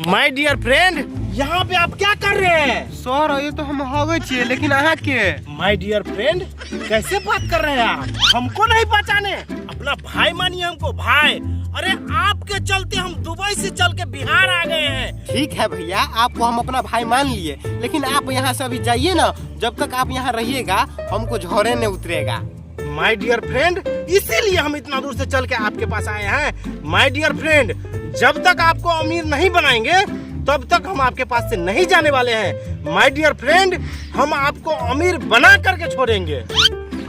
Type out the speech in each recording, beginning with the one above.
My dear friend, यहाँ पे आप क्या कर रहे हैं? सर ये तो हम हवे छिए, लेकिन अहाँ के? माय डियर फ्रेंड, कैसे बात कर रहे हैं आप? हमको नहीं पहचाने? अपना भाई मानिए हमको, भाई। अरे आपके चलते हम दुबई से चल के बिहार आ गए हैं। ठीक है भैया, आपको हम अपना भाई मान लिए, लेकिन आप यहाँ से अभी जाइए ना। जब तक आप यहाँ रहिएगा हमको झोरे नहीं उतरेगा। माय डियर फ्रेंड, इसीलिए हम इतना दूर से चल के आपके पास आए हैं। माय डियर फ्रेंड, जब तक आपको अमीर नहीं बनाएंगे तब तक हम आपके पास से नहीं जाने वाले हैं। माय डियर फ्रेंड, हम आपको अमीर बना करके छोड़ेंगे।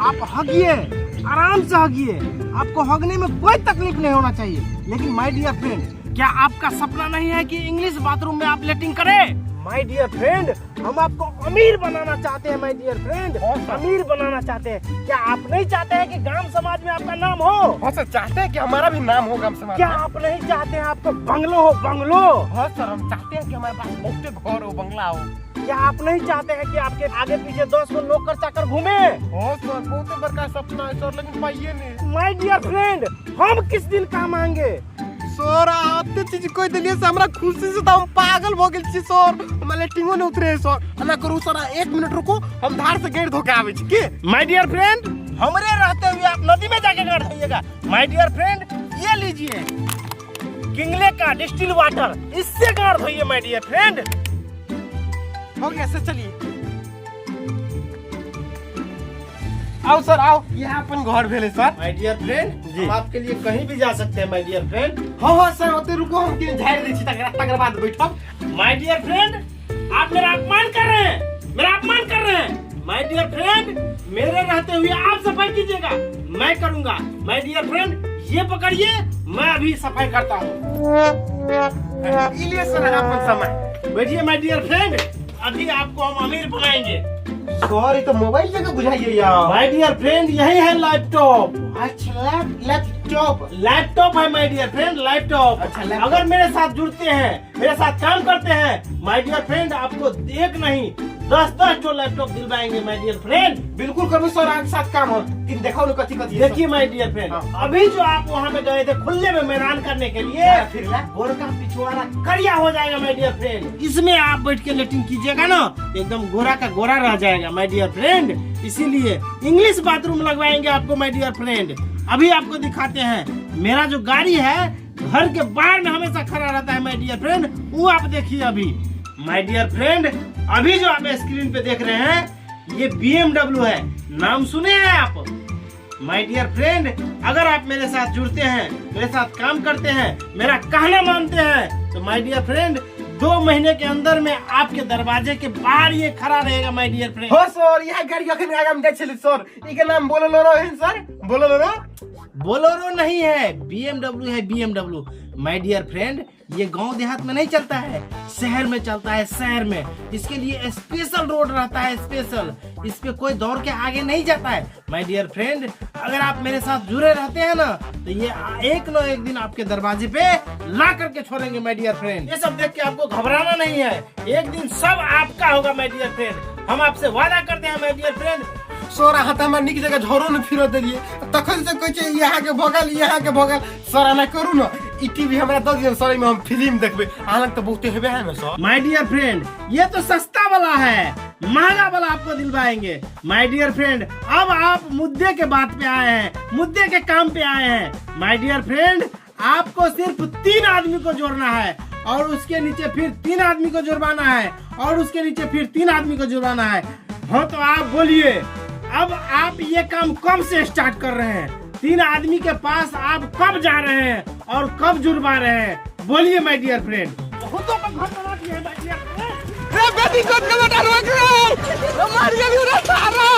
आप हगिए, आराम से हगिए, आपको हगने में कोई तकलीफ नहीं होना चाहिए। लेकिन माय डियर फ्रेंड, क्या आपका सपना नहीं है कि इंग्लिश बाथरूम में आप लेटिंग करें? माय डियर फ्रेंड, हम आपको अमीर बनाना चाहते हैं। माय डियर फ्रेंड, अमीर बनाना चाहते हैं। क्या आप नहीं चाहते हैं कि गांव समाज में आपका नाम हो? हाँ सर, चाहते हैं कि हमारा भी नाम हो गांव समाज। क्या आप नहीं चाहते हैं आपको बंगलो हो? बंगलो। हाँ सर, हम चाहते हैं कि हमारे पास बहुत घर हो, बंगला हो। क्या आप नहीं चाहते हैं कि आपके आगे पीछे 10 को नौकर चाकर घूमे? हाँ सर, बहुत बड़ा सपना है सर, लेकिन पाइए नहीं। माय डियर फ्रेंड, हम किस दिन काम आएंगे? सर आते चीज कोई दिलिए से हमरा खुशी से तो हम पागल हो गेल छी सर। हम लेटिंगो न उतरे सर। ना करू सर, 1 मिनट रुको, हम धार से गेट धोके आवे छी के। माय डियर फ्रेंड, हमरे रहते हुए आप नदी में जाके गाड़ धोइएगा। माय डियर फ्रेंड, ये लीजिए किंगले का डिस्टिल वाटर, इससे गाड़ धोइए। माय डियर फ्रेंड, हो गया सर, चलिए आओ सर आओ, यहाँ अपन घर भेले सर। माय डियर फ्रेंड, हम आपके लिए कहीं भी जा सकते हैं। माय डियर फ्रेंड, हाँ हाँ सर, ओते रुको, हम के झाड़ दे छी तकर बाद बैठब। माय डियर फ्रेंड, आप मेरा अपमान कर रहे हैं, मेरा अपमान कर रहे हैं। माय डियर फ्रेंड, मेरे रहते हुए आप सफाई कीजिएगा, मैं करूंगा। माय डियर फ्रेंड, ये पकड़िए, मैं अभी सफाई करता हूँ। इलिए सर अपन समय बैठिए। माय डियर फ्रेंड, अभी आपको हम अमीर बनाएंगे। सर, ये तो मोबाइल जगह बुझाइए यार। माय डियर फ्रेंड, यही है लैपटॉप। अच्छा लैपटॉप, लैपटॉप है माय डियर फ्रेंड, लैपटॉप। अच्छा, लैपटॉप। अगर मेरे साथ जुड़ते हैं, मेरे साथ काम करते हैं, माय डियर फ्रेंड, आपको एक नहीं 10-10 जो लैपटॉप दिलवाएंगे। माय डियर फ्रेंड, बिल्कुल करबे सर, आपके साथ काम हो। तीन देखो ना कथी कथी। देखिए माय डियर फ्रेंड, अभी जो आप वहाँ पे गए थे खुले में मैदान करने के लिए, फिर गोरका पिछवाड़ा करिया हो जाएगा। माय डियर फ्रेंड, इसमें आप बैठ के लेटिंग कीजिएगा ना, एकदम गोरा का गोरा रह जाएगा। माय डियर फ्रेंड, इसीलिए इंग्लिश बाथरूम लगवाएंगे आपको। माय डियर फ्रेंड, अभी आपको दिखाते हैं। मेरा जो गाड़ी है घर के बाहर में हमेशा खड़ा रहता है। माय डियर फ्रेंड, वो आप देखिए अभी। माय डियर फ्रेंड, अभी जो आप स्क्रीन पे देख रहे हैं, ये BMW है। नाम सुने हैं आप? माय डियर फ्रेंड, अगर आप मेरे साथ जुड़ते हैं, मेरे साथ काम करते हैं, मेरा कहना मानते हैं, तो माय डियर फ्रेंड 2 महीने के अंदर में आपके दरवाजे के बाहर ये खड़ा रहेगा। माय डियर फ्रेंड, हो सर, यह गाड़ी अखन आगे हम जाय छली सर। इके नाम बोलेरो है सर, बोलेरो। बोलेरो नहीं है, BMW है, BMW। माय डियर फ्रेंड, ये गांव देहात में नहीं चलता है, शहर में चलता है, शहर में। इसके लिए स्पेशल रोड रहता है, स्पेशल। इस पे कोई दौड़ के आगे नहीं जाता है। माय डियर फ्रेंड, अगर आप मेरे साथ जुड़े रहते हैं ना, तो ये एक न एक दिन आपके दरवाजे पे ला करके छोड़ेंगे। माय डियर फ्रेंड, ये सब देख के आपको घबराना नहीं है, एक दिन सब आपका होगा। माय डियर फ्रेंड, हम आपसे वादा करते हैं। माय डियर फ्रेंड, सर हाथ में निक जगह झोरो न फिरो देलिए, तखन से कहै छै यहाँ के भगल, यहाँ के भगल। सर ना करू न, ई टीवी हमरा दऽ दियौ सर, में हम फिल्म देखबे। हालांकि तो बहुते हेबे है ना सर। माय डियर फ्रेंड, ये तो सस्ता वाला है, महंगा वाला आपको दिलवाएंगे। माय डियर फ्रेंड, अब आप मुद्दे के बात पे आए हैं, मुद्दे के काम पे आए हैं। माय डियर फ्रेंड, आपको सिर्फ 3 आदमी को जोड़ना है, और उसके नीचे फिर 3 आदमी को जुर्माना है, और उसके नीचे फिर 3 आदमी को जुर्माना है। हाँ तो आप बोलिए, अब आप ये काम कब से स्टार्ट कर रहे हैं? 3 आदमी के पास आप कब जा रहे हैं और कब जुर्मा रहे हैं? बोलिए माय डियर फ्रेंड। बहुतों का घर बना दिया है माय डियर फ्रेंड। बेटी को कमटा रोक लो, हमारी अभी उड़ा सारा।